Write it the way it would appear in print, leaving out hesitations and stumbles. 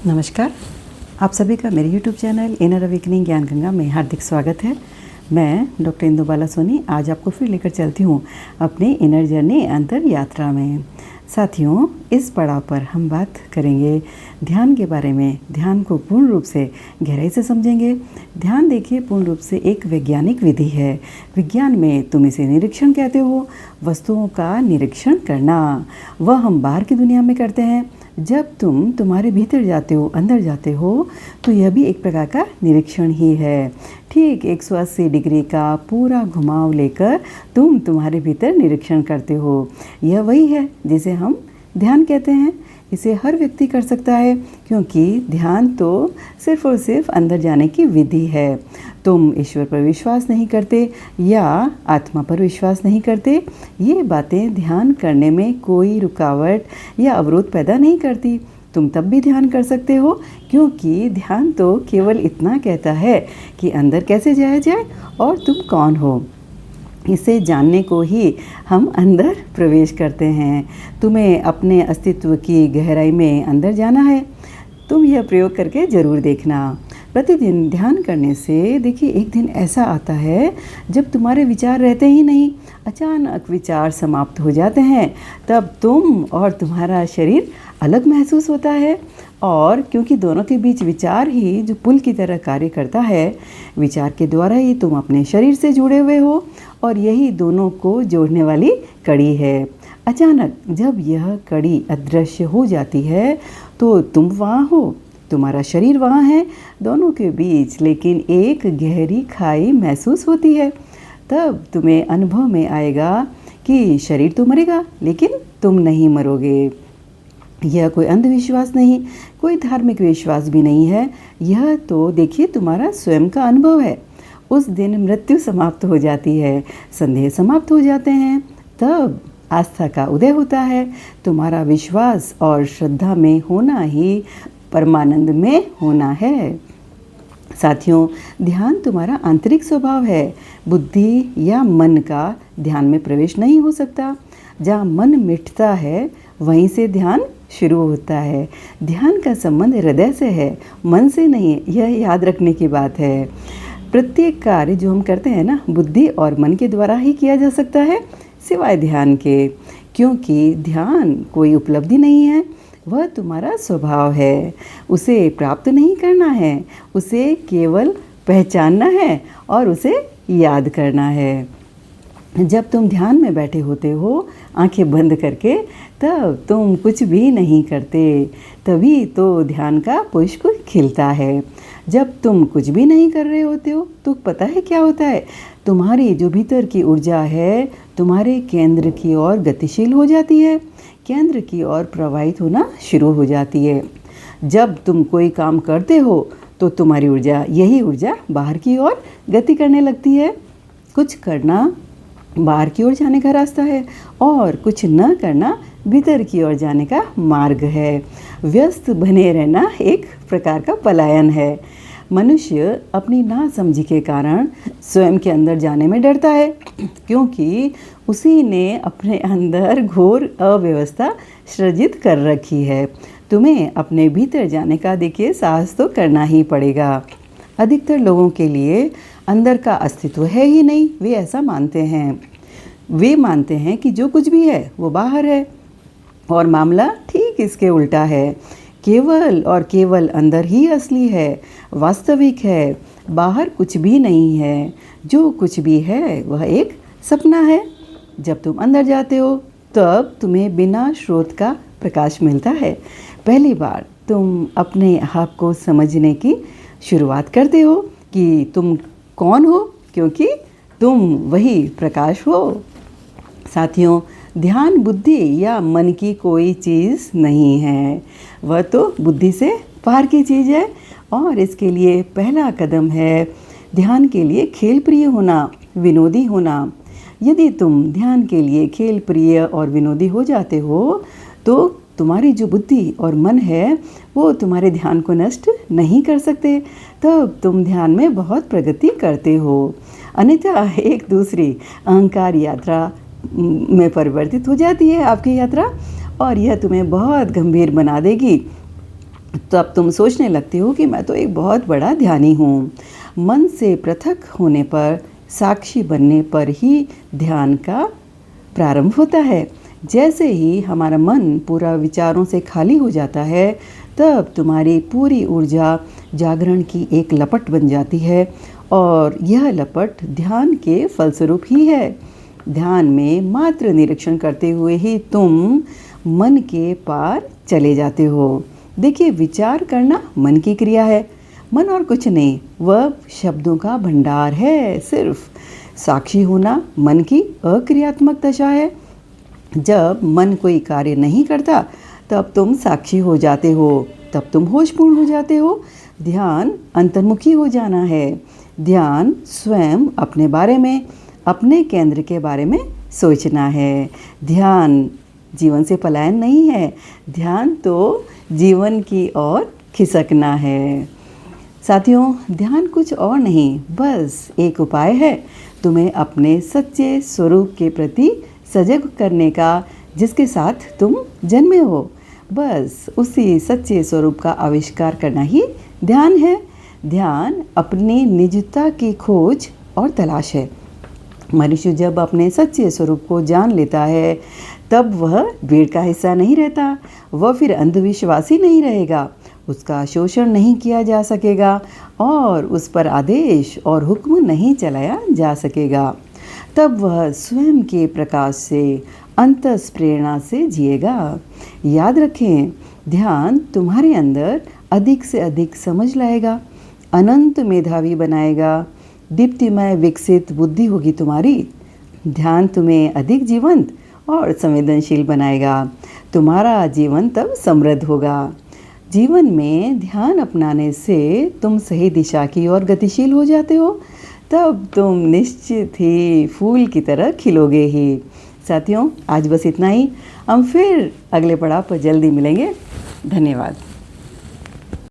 नमस्कार, आप सभी का मेरे YouTube चैनल इनर अवेकनिंग ज्ञान गंगा में हार्दिक स्वागत है। मैं डॉक्टर इंदु बाला सोनी आज आपको फिर लेकर चलती हूँ अपनी इनर जर्नी अंतर यात्रा में। साथियों, इस पड़ाव पर हम बात करेंगे ध्यान के बारे में। ध्यान को पूर्ण रूप से गहराई से समझेंगे। ध्यान देखिए पूर्ण रूप से एक वैज्ञानिक विधि है। विज्ञान में तुम इसे निरीक्षण कहते हो, वस्तुओं का निरीक्षण करना। वह हम बाहर की दुनिया में करते हैं। जब तुम तुम्हारे भीतर जाते हो, अंदर जाते हो, तो यह भी एक प्रकार का निरीक्षण ही है। ठीक 180 डिग्री का पूरा घुमाव लेकर तुम तुम्हारे भीतर निरीक्षण करते हो। यह वही है जिसे हम ध्यान कहते हैं। इसे हर व्यक्ति कर सकता है, क्योंकि ध्यान तो सिर्फ और सिर्फ अंदर जाने की विधि है। तुम ईश्वर पर विश्वास नहीं करते या आत्मा पर विश्वास नहीं करते, ये बातें ध्यान करने में कोई रुकावट या अवरोध पैदा नहीं करती। तुम तब भी ध्यान कर सकते हो, क्योंकि ध्यान तो केवल इतना कहता है कि अंदर कैसे जाया जाए और तुम कौन हो। इसे जानने को ही हम अंदर प्रवेश करते हैं। तुम्हें अपने अस्तित्व की गहराई में अंदर जाना है। तुम यह प्रयोग करके ज़रूर देखना। प्रतिदिन ध्यान करने से देखिए एक दिन ऐसा आता है जब तुम्हारे विचार रहते ही नहीं, अचानक विचार समाप्त हो जाते हैं। तब तुम और तुम्हारा शरीर अलग महसूस होता है। और क्योंकि दोनों के बीच विचार ही जो पुल की तरह कार्य करता है, विचार के द्वारा ही तुम अपने शरीर से जुड़े हुए हो और यही दोनों को जोड़ने वाली कड़ी है। अचानक जब यह कड़ी अदृश्य हो जाती है तो तुम वहाँ हो, तुम्हारा शरीर वहाँ है, दोनों के बीच लेकिन एक गहरी खाई महसूस होती है। तब तुम्हें अनुभव में आएगा कि शरीर तो मरेगा लेकिन तुम नहीं मरोगे। यह कोई अंधविश्वास नहीं, कोई धार्मिक विश्वास भी नहीं है। यह तो देखिए तुम्हारा स्वयं का अनुभव है। उस दिन मृत्यु समाप्त हो जाती है, संदेह समाप्त हो जाते हैं, तब आस्था का उदय होता है। तुम्हारा विश्वास और श्रद्धा में होना ही परमानंद में होना है। साथियों, ध्यान तुम्हारा आंतरिक स्वभाव है। बुद्धि या मन का ध्यान में प्रवेश नहीं हो सकता। जहाँ मन मिटता है वहीं से ध्यान शुरू होता है। ध्यान का संबंध हृदय से है, मन से नहीं। यह याद रखने की बात है। प्रत्येक कार्य जो हम करते हैं ना, बुद्धि और मन के द्वारा ही किया जा सकता है, सिवाय ध्यान के। क्योंकि ध्यान कोई उपलब्धि नहीं है, वह तुम्हारा स्वभाव है। उसे प्राप्त नहीं करना है, उसे केवल पहचानना है और उसे याद करना है। जब तुम ध्यान में बैठे होते हो आंखें बंद करके, तब तुम कुछ भी नहीं करते, तभी तो ध्यान का पुष्प खिलता है। जब तुम कुछ भी नहीं कर रहे होते हो तो पता है क्या होता है, तुम्हारी जो भीतर की ऊर्जा है तुम्हारे केंद्र की ओर गतिशील हो जाती है, केंद्र की ओर प्रवाहित होना शुरू हो जाती है। जब तुम कोई काम करते हो तो तुम्हारी ऊर्जा, यही ऊर्जा बाहर की ओर गति करने लगती है। कुछ करना बाहर की ओर जाने का रास्ता है और कुछ न करना भीतर की ओर जाने का मार्ग है। व्यस्त बने रहना एक प्रकार का पलायन है। मनुष्य अपनी नासमझी के कारण स्वयं के अंदर जाने में डरता है, क्योंकि उसी ने अपने अंदर घोर अव्यवस्था सृजित कर रखी है। तुम्हें अपने भीतर जाने का देखिए साहस तो करना ही पड़ेगा। अधिकतर लोगों के लिए अंदर का अस्तित्व है ही नहीं। वे ऐसा मानते हैं। वे मानते हैं कि जो कुछ भी है वो बाहर है, और मामला ठीक इसके उल्टा है। केवल और केवल अंदर ही असली है, वास्तविक है। बाहर कुछ भी नहीं है। जो कुछ भी है वह एक सपना है। जब तुम अंदर जाते हो तब तुम्हें बिना स्रोत का प्रकाश मिलता है। पहली बार तुम अपने आप को समझने की शुरुआत करते हो कि तुम कौन हो, क्योंकि तुम वही प्रकाश हो। साथियों, ध्यान बुद्धि या मन की कोई चीज़ नहीं है, वह तो बुद्धि से पार की चीज़ है। और इसके लिए पहला कदम है ध्यान के लिए खेल प्रिय होना, विनोदी होना। यदि तुम ध्यान के लिए खेल प्रिय और विनोदी हो जाते हो तो तुम्हारी जो बुद्धि और मन है वो तुम्हारे ध्यान को नष्ट नहीं कर सकते। तब तुम ध्यान में बहुत प्रगति करते हो। अन्यथा एक दूसरी अहंकार यात्रा में परिवर्तित हो जाती है आपकी यात्रा, और यह तुम्हें बहुत गंभीर बना देगी। तब तुम सोचने लगते हो कि मैं तो एक बहुत बड़ा ध्यानी हूँ। मन से पृथक होने पर, साक्षी बनने पर ही ध्यान का प्रारंभ होता है। जैसे ही हमारा मन पूरा विचारों से खाली हो जाता है, तब तुम्हारी पूरी ऊर्जा जागरण की एक लपट बन जाती है, और यह लपट ध्यान के फलस्वरूप ही है। ध्यान में मात्र निरीक्षण करते हुए ही तुम मन के पार चले जाते हो। देखिए, विचार करना मन की क्रिया है, मन और कुछ नहीं, वह शब्दों का भंडार है सिर्फ। साक्षी होना मन की अक्रियात्मक दशा है। जब मन कोई कार्य नहीं करता, तब तुम साक्षी हो जाते हो, तब तुम होशपूर्ण हो जाते हो। ध्यान अंतर्मुखी हो जाना है। ध्यान स्वयं अपने बारे में, अपने केंद्र के बारे में सोचना है। ध्यान जीवन से पलायन नहीं है, ध्यान तो जीवन की ओर खिसकना है। साथियों, ध्यान कुछ और नहीं, बस एक उपाय है तुम्हें अपने सच्चे स्वरूप के प्रति सजग करने का, जिसके साथ तुम जन्मे हो। बस उसी सच्चे स्वरूप का आविष्कार करना ही ध्यान है। ध्यान अपनी निजता की खोज और तलाश है। मनुष्य जब अपने सच्चे स्वरूप को जान लेता है, तब वह भीड़ का हिस्सा नहीं रहता। वह फिर अंधविश्वासी नहीं रहेगा, उसका शोषण नहीं किया जा सकेगा और उस पर आदेश और हुक्म नहीं चलाया जा सकेगा। तब वह स्वयं के प्रकाश से, अंतस प्रेरणा से जिएगा। याद रखें, ध्यान तुम्हारे अंदर अधिक से अधिक समझ लाएगा, अनंत मेधावी बनाएगा, दीप्तिमय विकसित बुद्धि होगी तुम्हारी। ध्यान तुम्हें अधिक जीवंत और संवेदनशील बनाएगा। तुम्हारा जीवन तब समृद्ध होगा। जीवन में ध्यान अपनाने से तुम सही दिशा की ओर गतिशील हो जाते हो, तब तुम निश्चित ही फूल की तरह खिलोगे ही। साथियों, आज बस इतना ही। हम फिर अगले पड़ाव पर जल्दी मिलेंगे। धन्यवाद।